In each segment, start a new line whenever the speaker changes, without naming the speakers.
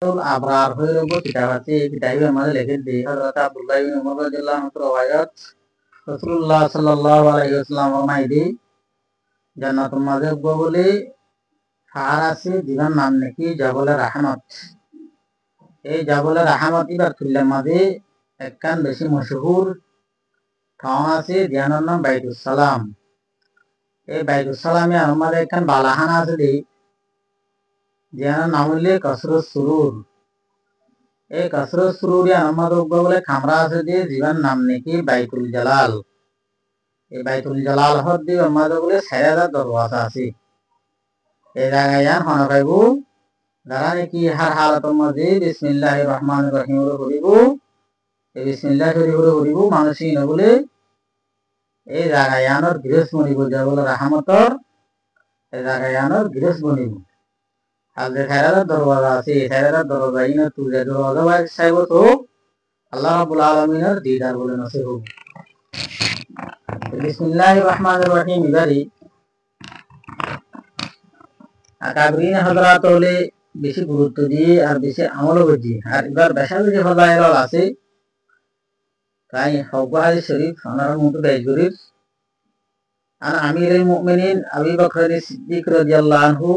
আবরার হয়ে রব কিতাব আছে এই কিতাবে আমাদের লিখে দিই হযরত আব্দুল্লাহ ইবনে উমর রাদিয়াল্লাহু আনহু রওয়ায়াত রাসূলুল্লাহ সাল্লাল্লাহু আলাইহি ওয়াসাল্লাম ফরমাইদি জান্নাতুল মাযে বলে পাহাড় আছে যার নাম নাকি জাবলে রাহমাত। এই জাবলে রাহমাত ইবার তুল্লার মাঝে একখান বেশি মশহুর ঠাও আছে যার নাম বাইতুস সালাম। এই বাইতুস সালামে আমাদের একখান বালাহানা আছে দি যার নাম হইলে কসরত সুরুর। এই কসরত সুরুরি আমাদের বলে খামরা আছে যে জীবন নাম নাকি বাইতুল জালাল। এই বাইতুল জালাল হদ দিয়ে আমাদের বলে ৬০০০ দরওয়াজা আছে। এই জায়গায় হনা পাইব যারা নাকি হার হালাতের মাঝে বিসমিল্লাহির রহমানির রহিম করিব, এই বিসমিল্লাহ শরীফ করিব মানুষই না বলে এই জায়গায় আনর গৃহস বনিব যা বলে রাহমতর এই জায়গায় আনর গৃহস বনিব। আর যে ৬০০০ দরওয়াজা আছে এই ৬০০০ দরওয়াজা ইনা তুলে দরওয়াজা বাই সাইব তো আল্লাহ রাব্বুল আলামিনের দিদার বলে নসিব হবে। বিসমিল্লাহির রহমানির রহিম ইবারি আকাবরিন হযরত হলে বেশি গুরুত্ব দিয়ে আর বেশি আমলও করছি। আর এবার বেশা বেশি ফজাইল আছে তাই হওয়াই শরীফ ওনার মতো বেশ গরিব। আর আমিরুল মুমিনিন আবু বকর সিদ্দিক রাদিয়াল্লাহু আনহু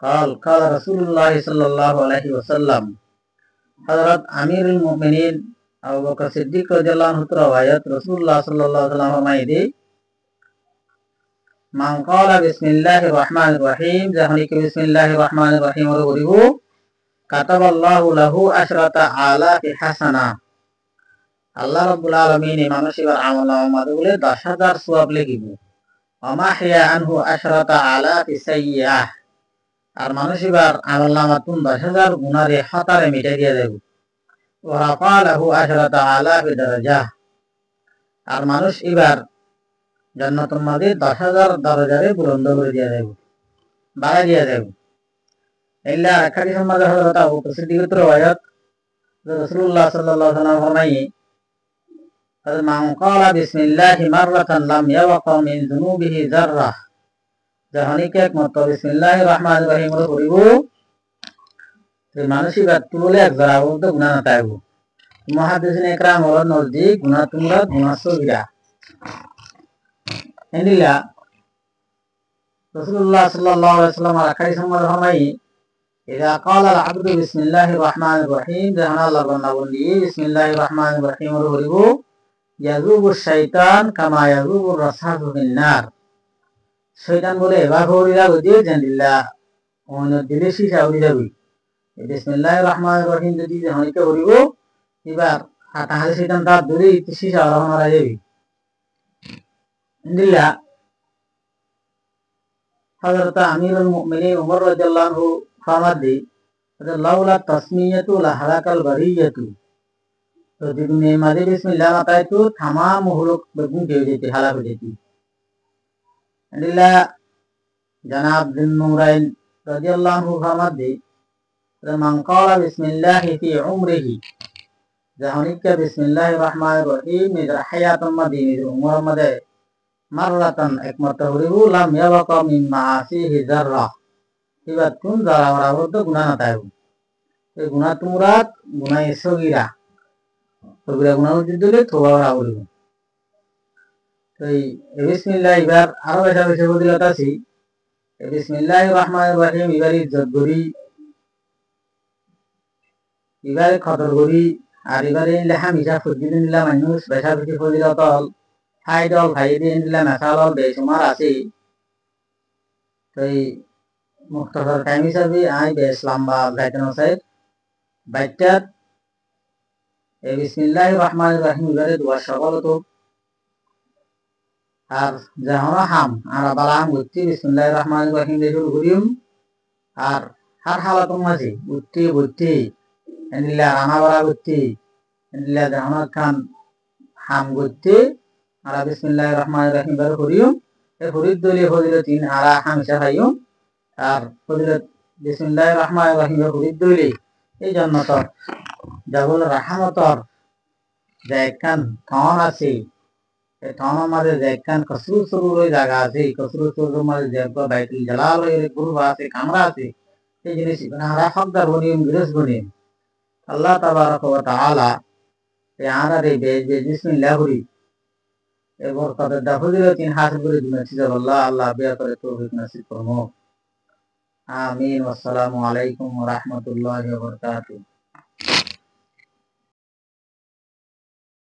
قال قال رسول الله صلى الله عليه وسلم হযরত আমিরুল মুমিনিন আবু বকর সিদ্দিক রাদিয়াল্লাহু আনহু রওয়ায়াত রাসূলুল্লাহ সাল্লাল্লাহু আলাইহি ওয়াসাল্লাম ফরমাইদি মান ক্বালা বিসমিল্লাহির রহমানির রহিম যাহনিকে বিসমিল্লাহির রহমানির রহিম বলিব কাতাবাল্লাহু লাহু আশরাতা আলাফি হাসানাহ। আল্লাহ রাব্বুল আলামিন মানুষের আমলনামাতে বলে ১০,০০০ সওয়াব লিখিব। ওয়ামাহিয়া আনহু আশরাতা আলাফি সাইয়্যাহ। আর মানুষের আমলনামাতুন ১০,০০০ গুনাহে হতারে মিটাই দিয়া দেব। ওয়া রাফালাহু আশরাতা আলাফি দারাজাহ। আর মানুষ এবার জান্নাতুল মাঝে ১০,০০০ দরজারে বুলন্দ করে দিয়া দেব, বাড়াই দিয়া দেব। ইল্লা হাদিসের মাঝে হযরত আবু বকর সিদ্দিকের রওয়ায়াত রাসূলুল্লাহ সাল্লাল্লাহু আলাইহি ওয়াসাল্লাম ফরমায়ে মান ক্বালা বিসমিল্লাহি মাররাতান লাম ইয়াওয়াকা মিন যুনুবিহি যাররাহ। যাহনিকে একমাত্র বিসমিল্লাহির রহমানির রহিম করিব এই মানুষই বাদ তুলে এক যারা বলতে গুনাহ না তাইব। মুহাদ্দিসিন ইকরাম হল নজদিক গুনাহ তোমরা গুনাহ সগীরা। এনিলা রাসূলুল্লাহ সাল্লাল্লাহু আলাইহি ওয়াসাল্লাম হাদিসের মাঝে ফরমায়ে ইযা ক্বালা আল আবদু বিসমিল্লাহির রহমানির রহিম যখন আল্লাহ বান্দা বলি বিসমিল্লাহির রহমানির রহিম করিব ইয়াযুবু শাইতান কামা ইয়াযুবু রাসাদু ফিন নার। শয়তান বলে এবার হরিরা বুঝিয়ে জানিল্লা অন্য দিলে শিশা হয়ে যাবে। বিসমিল্লাহির রহমানির রহিম যদি হনিকে করিব এবার তাহলে শয়তান তার দূরে শিশা মারা যাবে। আলহামদুলিল্লাহ হযরত আমিরুল মুমিনিন ওমর রাদিয়াল্লাহু আনহু ফরমাদি লাউলা তাসমিয়াতু লাহালাকাল বারিয়াতু। তো যদি মাঝে বিসমিল্লাহ না তাই তো तमाम মুখলুক বেগুন হয়ে যেতে হালাক হয়ে যেতে। আলহামদুলিল্লাহ জনাব বিন নুরাইন রাদিয়াল্লাহু আনহু ফরমাদি মান ক্বালা বিসমিল্লাহি ফি উমরিহি যাহনিকা বিসমিল্লাহির রহমানির রহিম নিজের হায়াতুল মাদিনের উমর মাঝে মাররাতান একমাত্র হরিব লাম ইয়াওয়াকা মিন মাআসিহি যাররাহ। এবার কোন যারা ওরা বলতো গুনাহ না তাইব। এই গুনাহ তোমরা গুনাহ সগীরা সগীরা গুনাহ দিলে তোবা ওরা বলব। এই বিসমিল্লাহ এবার আরো বেশি বেশি ফজিলত আছে। এই বিসমিল্লাহির রহমানির রহিম এবার ইজ্জত করি এবার কদর করি আর এবারে হামেশা ফজিলত নিলা মানুষ বেশি বেশি ফজিলত হাইডল ভাইদি নিলা মেসাল বেসুমার আছে। তো এই মুখতাসার টাইম হিসাবে আই বেশ লম্বা যাইতেন সাহেব বাইটাত এই বিসমিল্লাহির রহমানির রহিম এবারে দোয়া সকল তো আর যখন হাম আমরা বালাম উঠছি বিসমিল্লাহির রহমানির রহিম দিয়ে শুরু করিম আর হার হালাতুর মাঝে উঠতে বইতে এনিলা রানা বাড়া করতে এনিলা যখন খান হাম করতে আমরা বিসমিল্লাহির রহমানির রহিম এবারে করিম। এই ফরিদ দলি ফজিলত তিন আরা হামেশা খাইম আর ফজিলত বিসমিল্লাহির রহমানির রহিম ফরিদ দলি এই জান্নাতর জাবল রাহমাতর যে একখান ঠন আছে এই ঠনের মাঝে যে একখান কসরুত সরুর জায়গা আছে কসরুত সরুর মাঝে যে বাইতুল জালাল এর গুরু আছে কামরা আছে এই জিনিস হারা হকদার বনিম গিরস বনিম আল্লাহ তাবারক ওয়া তাআলা এই আনারে বেজ বেজ বিসমিল্লাহ করি এরপর তাদের দাফজিলতিন হাসিল করে দিয়েছি আল্লাহ আল্লাহ বিয়া করে তৌফিক নসিব করুন আমিন ওয়া আসসালামু আলাইকুম ওয়া রাহমাতুল্লাহি ওয়া বারাকাতুহু